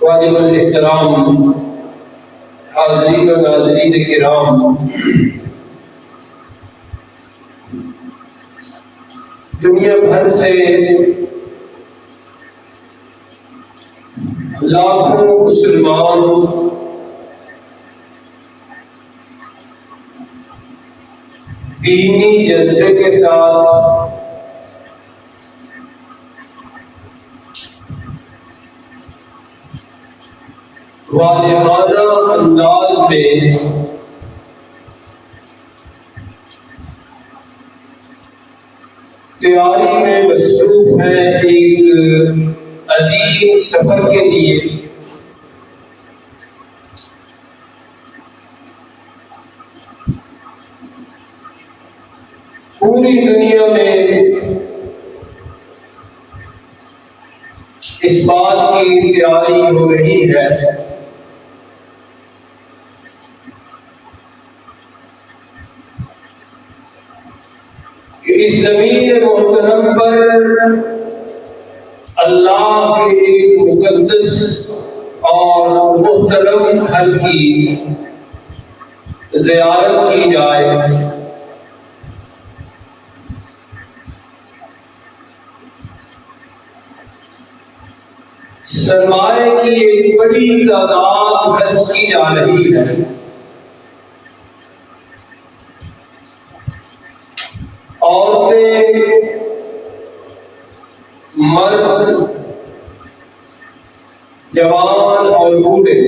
واجب الاحترام حاضرین و ناظرین کرام، دنیا بھر سے لاکھوں مسلمان دینی جذبے کے ساتھ والہانہ انداز میں تیاری میں مصروف ہے ایک عظیم سفر کے لیے۔ پوری دنیا میں اس بات کی تیاری ہو رہی ہے کہ اس زمین محترم پر اللہ کے ایک مقدس اور محترم گھر کی زیارت کی جائے۔ سرمایہ کی ایک بڑی تعداد خرچ کی جا رہی ہے۔ عورتیں، مرد، جوان اور بوڑھے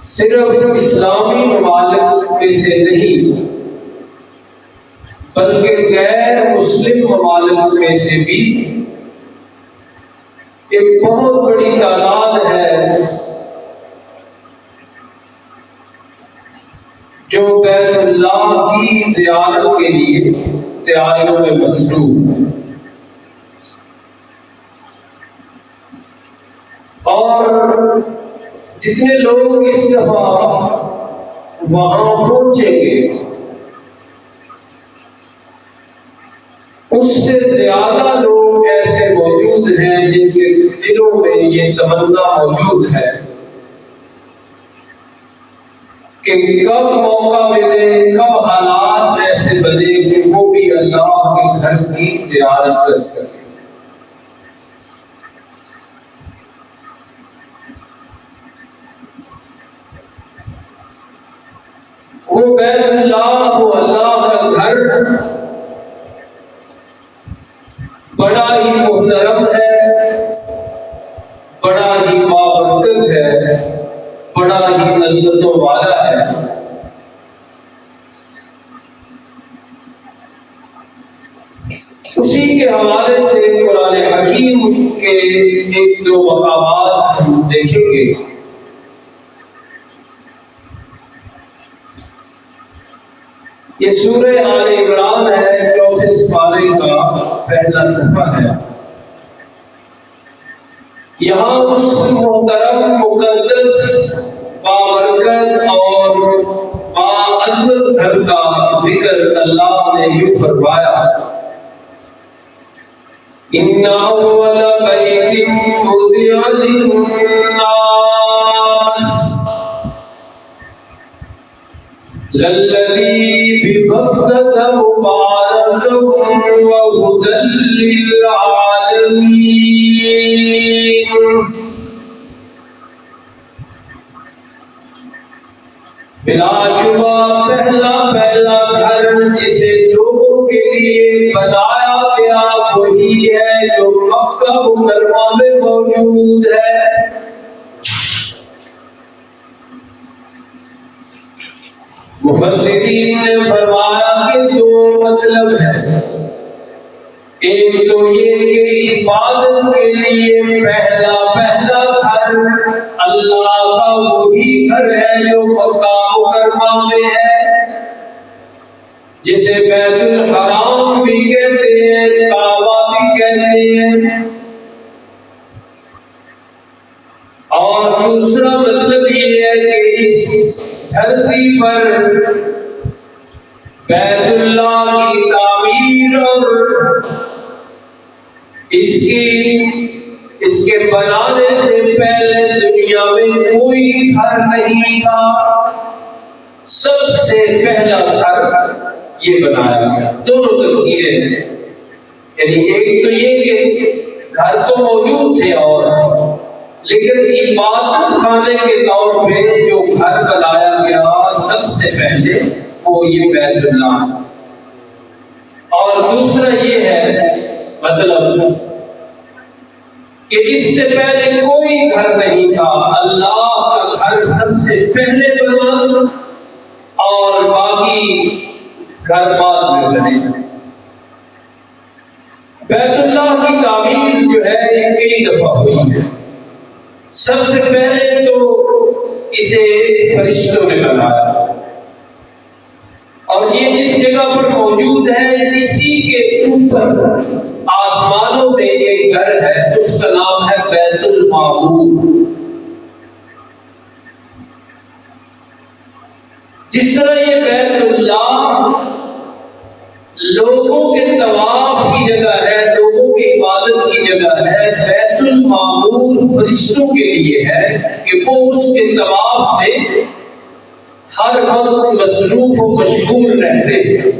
صرف اسلامی ممالک میں سے نہیں بلکہ غیر مسلم ممالک میں سے بھی ایک بہت بڑی تعداد ہے جو بیت اللہ کی زیارت کے لیے تیاریوں میں مصروف ہے، اور جتنے لوگ اس دفعہ وہاں پہنچیں گے اس سے زیادہ لوگ ایسے موجود ہیں جن کے دلوں میں یہ تمنا موجود ہے کہ کب موقع ملے، کب حالات ایسے بنے کہ وہ بھی اللہ کے گھر کی زیارت کر سکے۔ وہ بیت اللہ، وہ اللہ کا گھر بڑا ہی محترم ہے، بڑا ہی بابرکت ہے، بڑا ہی عظمتوں والا ہے۔ اسی کے حوالے سے قرآن حکیم کے ایک دو مقامات ہم دیکھیں گے۔ یہ سورہ آل عمران ہے، 34 پارے کا پہلا صفحہ ہے۔ یہاں اس محترم، مقدس، بابرکت اور باعظمت گھر کا ذکر اللہ نے یوں فرمایا: اِنَّ أَوَّلَ بَيْتٍ وُضِعَ لِلنَّاسِ لَلَّذِي بِبَكَّةَ مُبَارَكًا وَهُدًى لِّلْعَالَمِينَ۔ بلا شبہ پہلا گھر جسے لوگوں کے لیے بنایا گیا وہی ہے جو مکہ مکرمہ میں موجود ہے۔ مفسرین نے فرمایا کہ دو مطلب ہے، ایک تو یہ کہ عبادت کے لیے پہلا گھر اللہ کا وہی گھر ہے جو مکہ مکرمہ میں ہے، جسے بیت الحرام بھی کہتے ہیں، کعبہ بھی کہتے ہیں۔ اور دوسرا مطلب یہ ہے کہ اس دھرتی پر بیت اللہ کی تعمیر اور اس کے بنانے سے پہلے دنیا میں کوئی گھر نہیں تھا، سب سے پہلا گھر یہ بنایا گیا۔ دونوں تفسیریں ہیں، یعنی ایک تو یہ کہ گھر تو موجود تھے اور لیکن عبادت خانے کے طور پہ جو گھر بنایا گیا سب سے پہلے وہ یہ بیت اللہ، اور دوسرا یہ ہے مطلب کہ اس سے پہلے کوئی گھر نہیں تھا، اللہ کا گھر سب سے پہلے بنا اور باقی گھر بعد میں بنے۔ بیت اللہ کی تعمیر جو ہے یہ کئی دفعہ ہوئی ہے۔ سب سے پہلے تو اسے فرشتوں نے بنایا، اور یہ جس جگہ پر موجود ہے اسی کے اوپر آسمانوں میں ایک گھر ہے، اس کا نام ہے بیت المعمور۔ جس طرح یہ بیت اللہ لوگوں کے طواف کی جگہ ہے، لوگوں کی عبادت کی جگہ ہے، بیت المعمور فرشتوں کے لیے ہے کہ وہ اس کے طواف میں ہر وقت مصروف و مشغول رہتے ہیں۔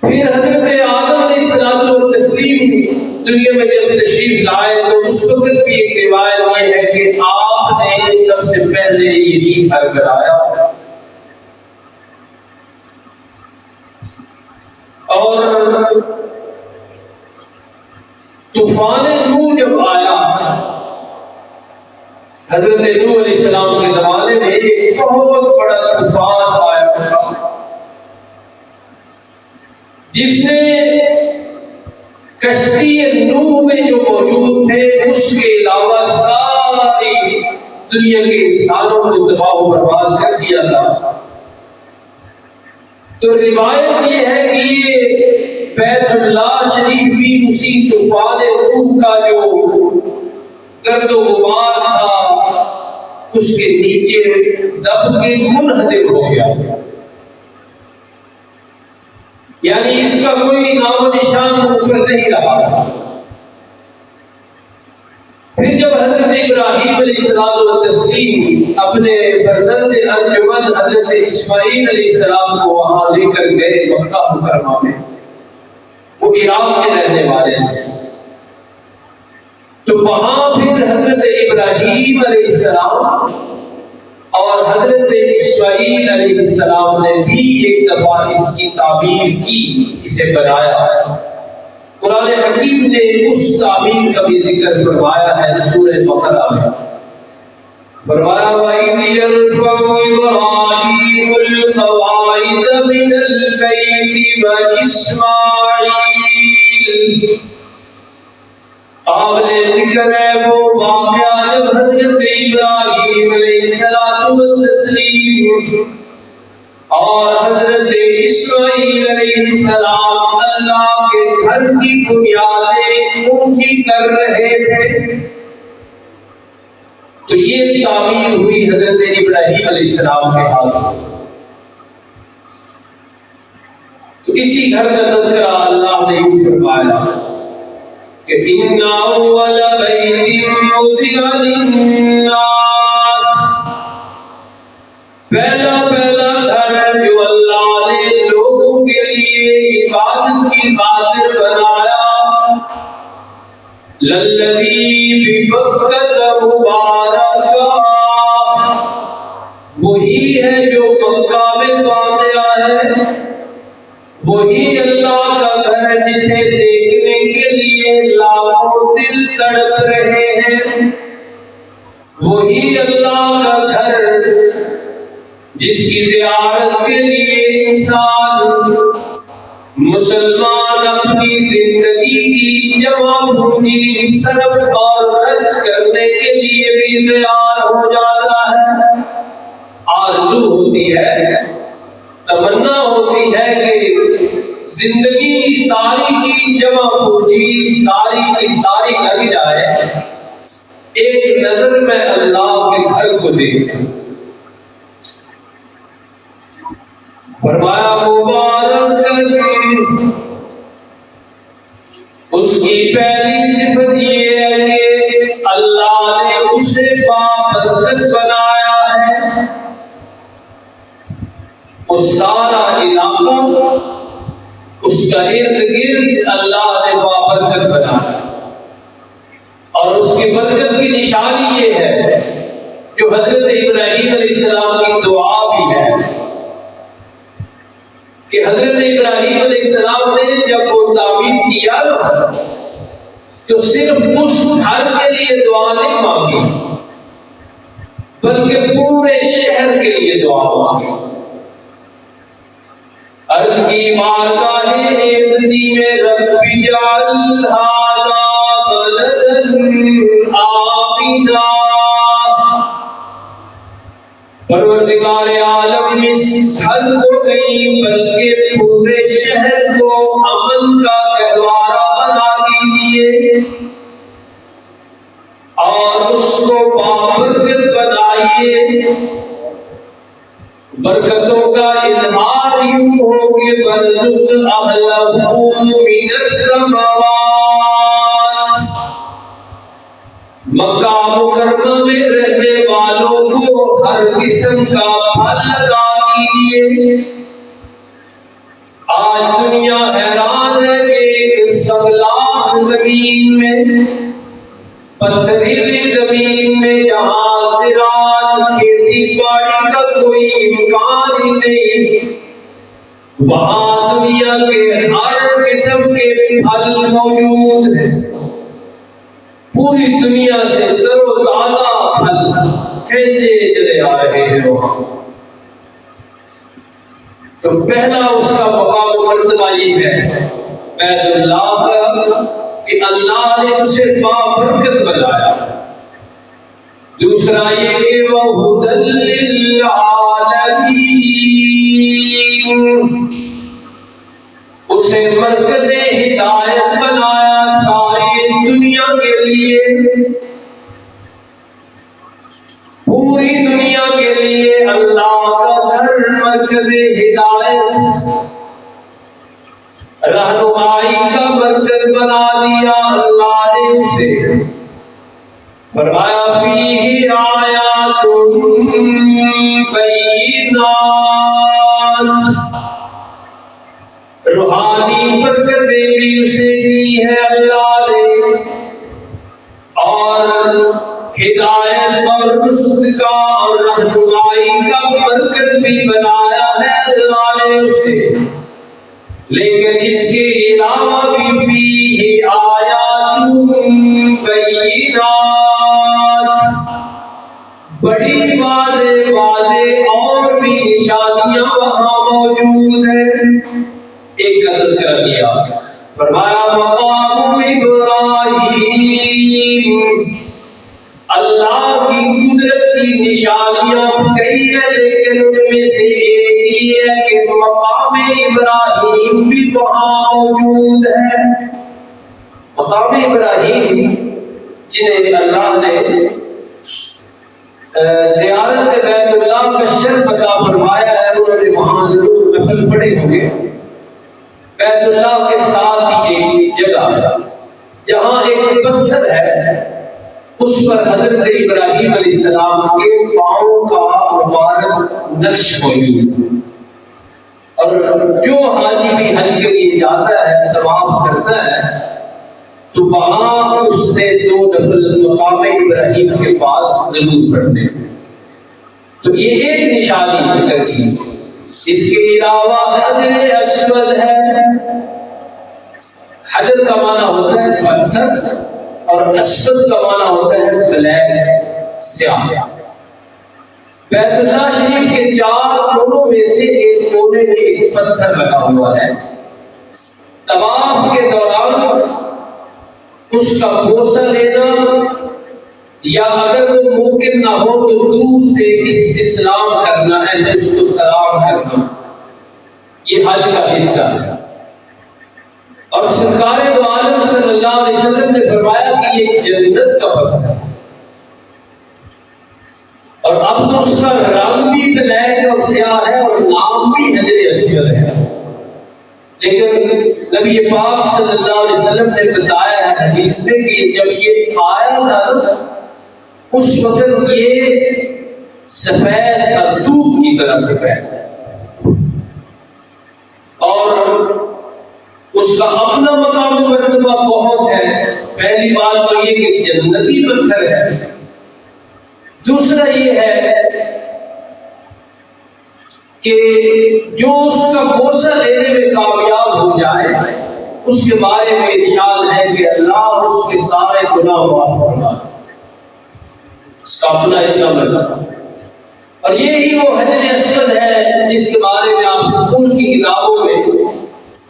پھر حضرت آدم علیہ السلام و تسلیم دنیا میں جب تشریف لائے تو اس وقت بھی ایک روایت یہ ہے کہ آپ نے سب سے پہلے یہی گھر بنایا، اور طوفان نوح جب آیا حضرت نوح علیہ السلام کے زمانے میں ایک بہت بڑا طوفان آیا جس نے کشتی نوح میں جو موجود تھے اس کے علاوہ ساری دنیا کے انسانوں کو تباہ و برباد کر دیا تھا۔ تو روایت یہ ہے کہ یہ بیت اللہ شریف بھی اسی طوفان نوح کا جو گرد و غبار تھا اس کے نیچے دب کے منہدم ہو گیا، یعنی اس کا کوئی نام و نشان اوپر نہیں رہا۔ پھر جب حضرت ابراہیم علیہ السلام و تسلیم اپنے فرزند انجمن حضرت اسماعیل علیہ السلام کو وہاں لے کر گئے مکہ مکرمہ میں، وہ عراق کے رہنے والے تھے، تو وہاں پھر حضرت ابراہیم علیہ السلام اور حضرت اسماعیل علیہ السلام نے بھی ایک دفعہ اس کی تعمیر کی، اسے بنایا۔ قرآن حکیم نے اس تعمیر کا بھی ذکر فرمایا ہے سورہ بقرہ میں، فرمایا وَإِذْ يَرْفَعُ إِبْرَاهِيمُ الْقَوَاعِدَ مِنَ الْبَيْتِ وَإِسْمَاعِيلُ۔ قابل ذکر ہے وہ واقعہ جب حضرت ابراہیم علیہ السلام والتسلیم اور حضرت اسماعیل علیہ السلام اللہ کے گھر کی بنیادیں اونچی کر رہے تھے، تو یہ تعمیر ہوئی حضرت ابراہیم علیہ السلام کے ہاتھوں۔ تو اسی گھر کا تذکرہ اللہ نے یوں فرمایا کہ إِنَّ أَوَّلَ بَيْتٍ وُضِعَ لِلنَّاسِ، پہلا گھر جو اللہ نے لوگوں کے لیے عبادت کی خاطر بنایا، لَلَّذِي بِبَكَّةَ مُبَارَكًا، وہی ہے جو مکہ میں واقع ہے، وہی اللہ کا گھر ہے جسے دیکھنے کے لیے لاکھوں دل تڑپ رہے ہیں، وہی اللہ کا گھر جس کی زیارت کے لیے انسان مسلمان اپنی زندگی کی جمع پونجی صرف اور خرچ کرنے کے لیے بھی تیار ہو جاتا ہے۔ آرزو ہوتی ہے، تمنا ہوتی ہے کہ زندگی ساری کی جمع پونجی ساری کی ساری لگ جائے، ایک نظر میں اللہ کے گھر کو دیکھیں۔ فرمایا مبارک کو اس کا ارد گرد اللہ نے بابرکت بنایا. اور اس کی برکت کی نشانی یہ ہے جو حضرت ابراہیم علیہ السلام کی دعا بھی ہے کہ حضرت ابراہیم علیہ السلام نے جب وہ تعمیر کیا تو صرف اس گھر کے لیے دعا نہیں مانگی بلکہ پورے شہر کے لیے دعا مانگی. عرض کی بارگاہ عزتی میں رب اجعل ھذا بلدا آمنا. پروردگار عالم اس گھر کو نہیں بلکہ پورے شہر کو امن کا گہوارہ بنا دیجیے اور اس کو بابرکت بنائیے. برکتوں کا اظہار یوں ہو کہ برزق اہلہ من السماوات. مکہ مکرمہ میں رہنے والوں کو ہر قسم کا پھل عطا کیجیے. آج دنیا حیران ہے کہ ایک سنگلاخ زمین میں پتھریلی زمین میں جہاں زراعت کھیتی باڑی کا کوئی امکان ہی نہیں وہاں دنیا کے ہر قسم کے پھل موجود ہیں. پوری دنیا سے تر و تازہ پھل کھینچے چلے آ رہے ہیں وہاں. تو پہلا اس کا مقام و مرتبہ یہ ہے بیت اللہ کا کہ اللہ نے اسے بابرکت بنایا. دوسرا یہ کہ وَهُدًى لِّلْعَالَمِينَ اسے مرکز ہدایت بنایا ساری دنیا کے لیے. پوری دنیا کے لیے اللہ کا گھر مرکز ہدایت رہنمائی کا مرکز بنا دیا اللہ نے اسے. فرمایا فیہ آیات بینات روحانی برکتیں بھی اسے دی ہے اللہ نے اور ہدایت اور رشد کا اور رہنمائی کا مرکز بھی بنایا ہے اللہ نے اسے. لیکن اس کے علاوہ بھی فیہ آیات بینات بڑی واضح اور بھی نشانیاں وہاں موجود ہیں. ایک کا تذکرہ کیا فرمایا مقام ابراہیم اللہ کی قدرت کی نشانیاں کئی ہیں لیکن ان میں سے ایک ہی ہے کہ مقام ابراہیم بھی وہاں موجود ہے. مقام ابراہیم جنہیں اللہ نے زیارت بیت اللہ کا شرف عطا فرمایا ہے انہوں نے وہاں ضرور نفل پڑھے ہوں گے. بیت اللہ کے ساتھ ہی ایک جگہ ہے جہاں ایک پتھر ہے اس پر حضرت ابراہیم علیہ السلام کے پاؤں کا مبارک نقش موجود ہے. اور جو حاجی بھی حج کے لیے جاتا ہے طواف کرتا ہے تو وہاں اس سے 2 نفل مقام ابراہیم کے پاس ضرور پڑھتے ہیں. تو یہ ایک نشانی لگی. اس کے علاوہ حجر اسود ہے. حجر کا معنی ہوتا ہے پتھر اور اسود کا معنی ہوتا ہے بلیک سیاہ. بیت اللہ شریف کے 4 کونوں میں سے ایک کونے میں ایک پتھر لگا ہوا ہے. طواف کے دوران اس کا بوسہ لینا یا اگر وہ ممکن نہ ہو تو دور سے استسلام کرنا ایسے اس کو سلام کرنا یہ حج کا حصہ ہے. اور سرکار دو عالم صلی اللہ علیہ وسلم نے فرمایا کہ یہ جنت کا پتھر ہے. اور اب تو اس کا رنگ بھی بلیک اور سیاہ ہے اور نام بھی حجر اسود ہے. لیکن نبی پاک صلی اللہ علیہ وسلم نے بتایا ہے حدیث میں کہ جب یہ آیا تھا اس وقت یہ سفید تھا، دودھ کی طرح سفید. اس کا اپنا مقام مرتبہ بہت ہے۔ پہلی بات تو یہ کہ جنتی پتھر ہے، دوسرا یہ ہے کہ جو اس کا بوسہ لینے میں کامیاب ہو جائے اس کے بارے میں ارشاد ہے کہ اللہ اس کے سارے گناہ معاف فرما دے، اس کا اپنا اتنا مرتبہ۔ اور یہی وہ حجر اسود ہے جس کے بارے میں آپ سکول کی کتابوں میں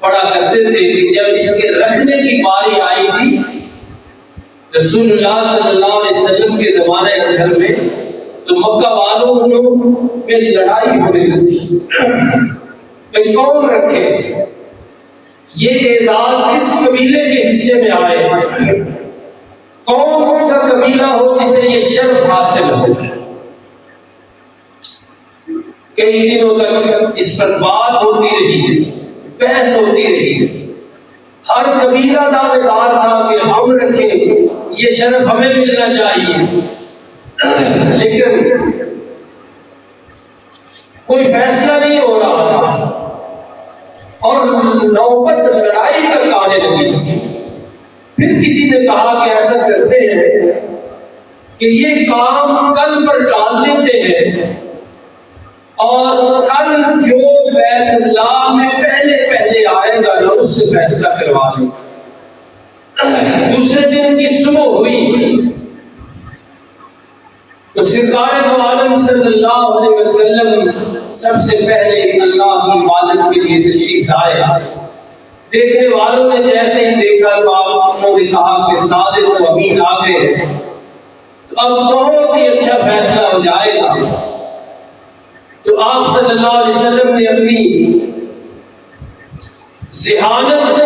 پڑھا کرتے تھے کہ جب اس کے رکھنے کی باری آئی تھی رسول اللہ صلی اللہ علیہ وسلم کے زمانے گھر میں، تو مکہ والوں میں لڑائی ہونے لگی کہ کون رکھے، یہ اعزاز کس قبیلے کے حصے میں آئے، کون سا قبیلہ ہو جسے یہ شرف حاصل ہو۔ کئی دنوں تک اس پر بات ہوتی رہی، بحث ہوتی رہی، ہر قبیلہ دعوے دار تھا کہ ہم رکھیں، یہ شرف ہمیں ملنا چاہیے، لیکن کوئی فیصلہ نہیں ہو رہا اور نوبت لڑائی تک آنے لگی تھی۔ پھر کسی نے کہا کہ ایسا کرتے ہیں کہ یہ کام کل پر ٹال دیتے ہیں اور کل جو بیت اللہ میں پہلے آئے گا نا اس سے فیصلہ کروا لیں۔ دوسرے دن کی صبح ہوئی تو سرکار دو عالم صلی اللہ علیہ وسلم سب سے پہلے اللہ کی عبادت کے لیے تشریف لائے۔ دیکھنے والوں نے جیسے ہی دیکھا تو انہوں نے کہا کہ صادق و امین آ گئے، تو اب بہت ہی اچھا فیصلہ ہو جائے گا۔ تو آپ صلی اللہ علیہ وسلم نے اپنی ذہانت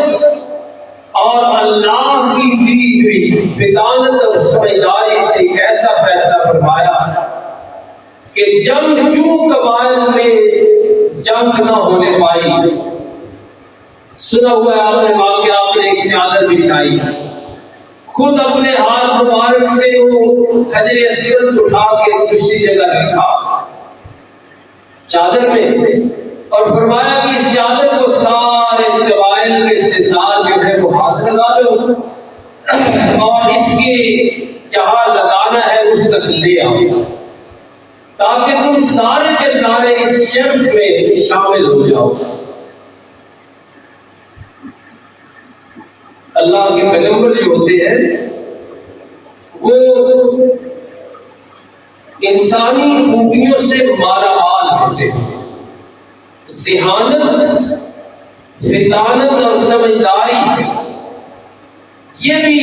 اور اللہ کی دی ہوئی فطانت اور سمجھداری سے ایک ایسا فیصلہ فرمایا کہ جنگجو قبائل میں جنگ نہ ہونے پائی۔ سنا ہوا ہے آپ نے واقعہ، آپ نے ایک چادر بچھائی، خود اپنے ہاتھ مبارک سے وہ حجر اسود اٹھا کے دوسری جگہ رکھا چادر میں، اور فرمایا کہ اس چادر کو سارے قبائل کے سردار جو ہے وہ ہاتھ لگا دو اور اس کی جہاں لگانا ہے اس تک لے آؤ، تاکہ تم سارے کے سارے اس شرف میں شامل ہو جاؤ۔ اللہ کے پیغمبر جو ہوتے ہیں وہ انسانی خوبیوں سے مالا مال ہوتے ہیں، ذہانت، فطانت اور سمجھداری یہ بھی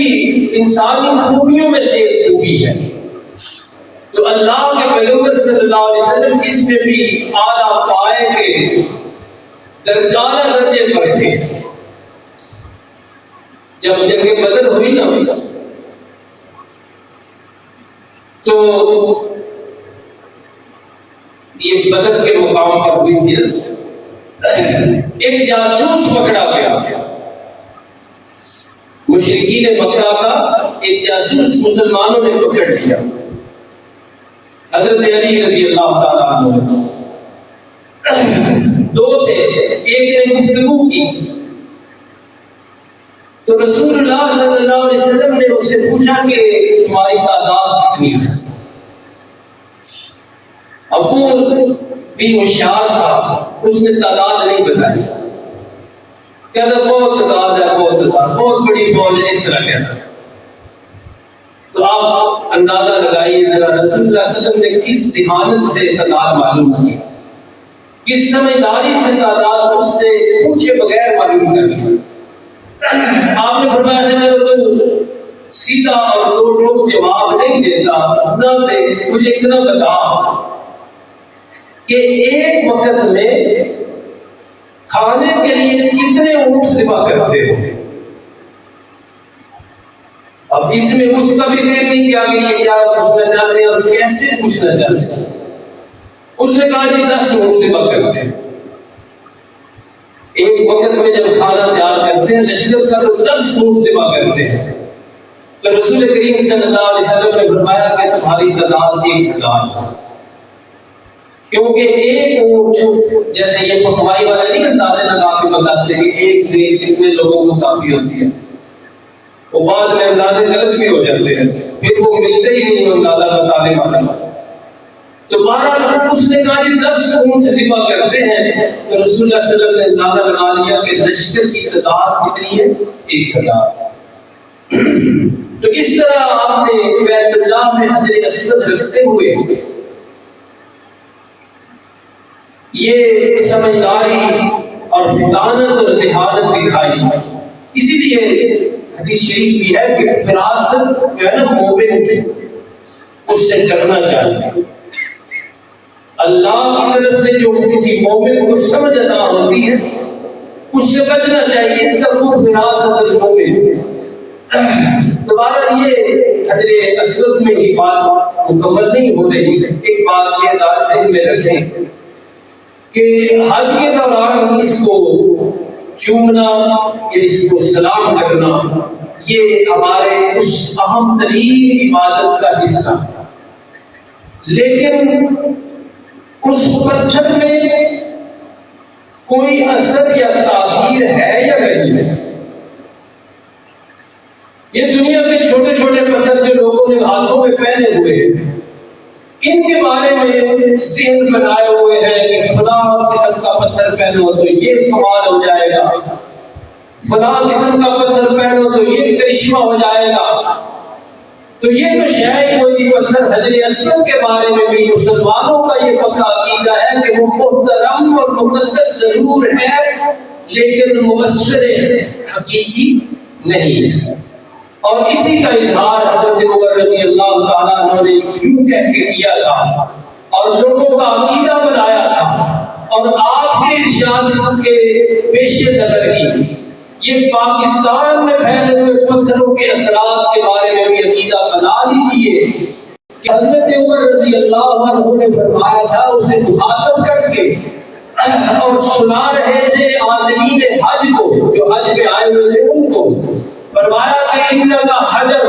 انسانی خوبیوں میں سے ایک خوبی ہے۔ تو اللہ کے پیغمبر صلی اللہ علیہ وسلم اس میں بھی اعلیٰ پائے کے درجانہ درجے پر تھے۔ جب جنگ بدر ہوئی نا تو یہ بدر کے مقام پر ہوئی تھی نا، ایک جاسوس پکڑا گیا، مشرکین مکہ کا ایک جاسوس مسلمانوں نے پکڑ لیا، حضرت علی رضی اللہ تعالیٰ عنہ۔ دو تھے، ایک نے گفتگو کی تو رسول اللہ صلی اللہ علیہ وسلم نے اس سے پوچھا کہ تمہاری تعداد کتنی ہے؟ ابو بھی ہوشیار تھا، اس نے تعداد نہیں بتائی، کہتا بہت تعداد ہے، بہت بڑی فوج ہے، اس طرح کہتا۔ تو آپ اندازہ لگائیے ذرا رسول اللہ صلی اللہ علیہ وسلم نے کس ذہانت سے تعداد معلوم کی، کس سمجھداری سے تعداد اس سے پوچھے بغیر معلوم کر لی۔ آپ نے فرمایا چلو تو سیدھا اور دو ٹوک جواب نہیں دیتا، نہ دے، مجھے اتنا بتا کہ ایک وقت میں کھانے کے لیے کتنے اونٹ ذبح کرتے ہو؟ اب اس میں اس کا بھی ذہن نہیں کیا کہ یہ کیا پوچھنا چاہتے ہیں اور کیسے پوچھنا چاہتے ہیں۔ اس نے کہا جی 10 اونٹ ذبح کرتے ہیں۔ ایک وقت میں جب کھانا تیار کرتے ہیں لشکر کا تو 10 اونٹ ذبح کرتے ہیں۔ تو رسول کریم صلی اللہ علیہ وسلم نے فرمایا کہ تمہاری تعداد 1000 ہے، کیونکہ ایک اونٹ جیسے یہ پکوائی والا نہیں اندازے لگا کے بتاتے ہیں کہ ایک دن کتنے لوگوں کو کافی ہوتی ہے، وہ بعد میں اندازے غلط بھی ہو جاتے ہیں، پھر وہ ملتے ہی نہیں اندازہ بتانے والا۔ تو بہرحال اس نے کہا 10 اونٹ ذبح کرتے ہیں، تو رسول اللہ صلی اللہ علیہ وسلم نے اندازہ لگا لیا کہ لشکر کی تعداد کتنی ہے، 1000۔ تو اس طرح آپ نے بیت اللہ میں حجر اسود رکھتے ہوئے یہ سمجھداری اور فطانت اور ذہانت دکھائی۔ اسی لیے حدیث شریف بھی ہے کہ فراست جو ہے نا مومن اس سے کرنا چاہیے، اللہ کی طرف سے جو کسی مومن کو سمجھ عطا ہوتی ہے اس سے بچنا چاہیے، تب وہ فراست المومن۔ دوبارہ یہ حجر اسود میں ہی بات مکمل نہیں ہو رہی، ایک بات یہ ذہن میں رکھیں کہ حج کے دوران اس کو چومنا یا اس کو سلام کرنا یہ ہمارے اس اہم ترین عبادت کا حصہ، لیکن اس پتھر میں کوئی اثر یا تاثیر ہے یا نہیں ہے؟ یہ دنیا کے چھوٹے چھوٹے پتھر جو لوگوں نے ہاتھوں میں پہنے ہوئے ہیں، ان کے بارے میں ذہن بنائے ہوئے ہیں کہ فلاں قسم کا پتھر پہنو تو یہ کمال ہو جائے گا، فلاں قسم کا پتھر پہنو تو یہ کرشمہ ہو جائے گا۔ تو یہ تو شاید کوئی پتھر حجر اسود کے بارے میں بھی مسلمانوں کا یہ پکا عقیدہ ہے کہ وہ محترم اور مقدس ضرور ہے لیکن مبشر حقیقی نہیں ہے۔ اور اسی کا اظہار حضرت عمر رضی اللہ تعالیٰ عنہ نے یوں کہہ کے کیا تھا اور لوگوں کا عقیدہ بنایا تھا، اور آپ کے ارشاد کے پیش نظر ہی یہ پاکستان میں پھیلے ہوئے پتھروں کے اثرات کے بارے میں بھی عقیدہ بنا لیجیے کہ حضرت عمر رضی اللہ عنہ نے فرمایا تھا اسے مخاطب کر کے اور سنا رہے تھے عازمین حج کو جو حج پہ آئے ہوئے تھے ان کو، فرمایا کہ ان کا حجر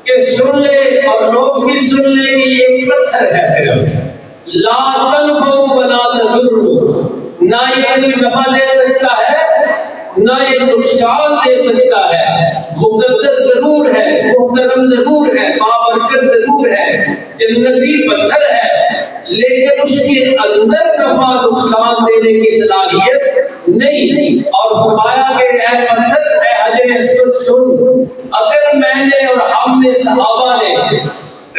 کہ سن لے اور لوگ بھی سن لے کہ یہ پتھر ہے، صرف لا تنفع ولا تضر، نہ یہ کوئی نفع دے سکتا ہے نہ یہ نقصان دے سکتا ہے، مقدس ضرور ہے، محترم ضرور ہے، بابرکت ضرور ہے، جنتی پتھر ہے، لیکن اس کے اندر نفع نقصان دینے کی صلاحیت نہیں۔ اور فرمایا کہ اے پتھر، اے حجر اسود سن، اگر میں نے اور ہم نے صحابہ نے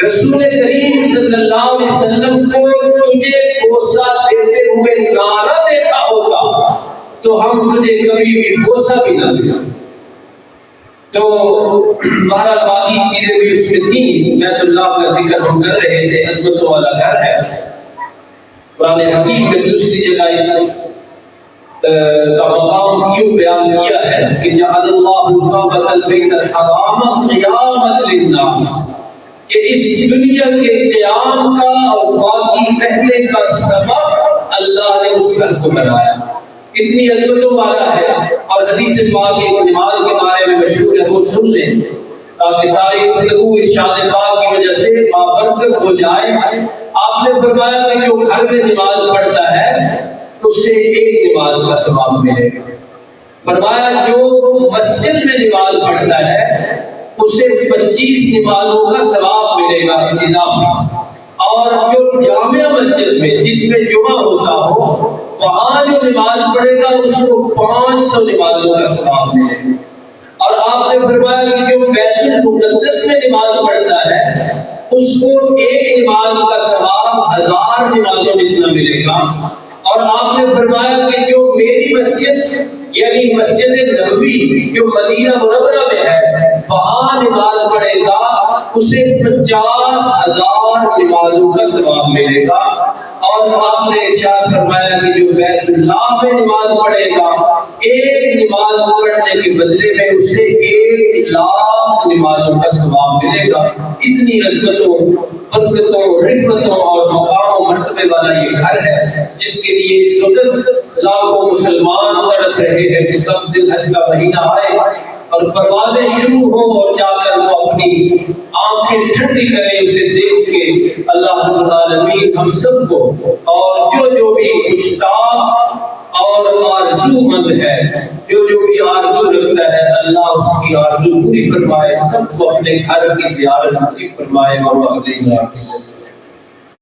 رسول کریم صلی اللہ علیہ وسلم کو تجھے بوسہ دیتے ہوئے نہ دیکھا ہوتا تو ہم تجھے کبھی بھی بوسہ بھی نہ دیا۔ تو بہرحال باقی چیزیں بھی اس میں تھیں، بیت اللہ کا ذکر ہم کر رہے تھے، عظمتوں والا گھر ہے۔ قرآن حکیم میں دوسری جگہ اس کا مقام کیوں بیان کیا ہے کہ جعل اللہ الکعبۃ البیت الحرام قیاما للناس، کہ اس دنیا کے قیام کا اور باقی رہنے کا سبب اللہ نے اس گھر کو بنایا۔ اتنی عظمتوں والا ہے، اور حدیث پاک ایک نماز کے بارے میں مشہور ہے، وہ سن لیں تاکہ ساری گفتگو ارشاد پاک کی وجہ سے بابرکت ہو جائے۔ آپ نے فرمایا کہ جو گھر میں نماز پڑھتا ہے اس سے ایک نماز کا ثواب ملے گا۔ فرمایا جو مسجد میں نماز پڑھتا ہے اسے 25 نمازوں کا ثواب ملے گا اضافی، اور جو جامع مسجد میں جس میں جمعہ ہوتا ہو وہاں جو نماز پڑھے گا اس کو 500 نمازوں کا ثواب ملے گا۔ اور آپ نے فرمایا کہ جو بیت المقدس میں نماز پڑھتا ہے اس کو ایک نماز کا ثواب 1000 نمازوں جتنا ملے گا۔ اور آپ نے فرمایا کہ جو میری مسجد یعنی مسجد نبوی جو مدینہ منورہ میں ہے وہاں نماز پڑھے گا اسے 50,000 نمازوں کا ثواب ملے گا۔ اور آپ نے ارشاد فرمایا کہ جو بیت اللہ میں نماز پڑھے گا ایک نماز پڑھنے کے بدلے میں اسے 1,00,000 نمازوں کا ثواب ملے گا۔ اتنی عظمتوں، برکتوں، رفعتوں اور مقام و مرتبے والا یہ گھر ہے جس کے لیے اس وقت لاکھوں مسلمان تڑپ رہے ہیں کہ کب ذی الحج کا مہینہ آئے اور پروازیں شروع ہوں اور جا کر وہ اپنی آنکھیں ٹھنڈی کریں اسے دیکھ کے۔ اللہ رب العالمین ہم سب کو اور جو بھی مشتاق اور آرزو مند ہے، جو بھی آرزو رکھتا ہے اللہ اس کی آرزو پوری فرمائے، سب کو اپنے گھر کی زیارت نصیب فرمائے۔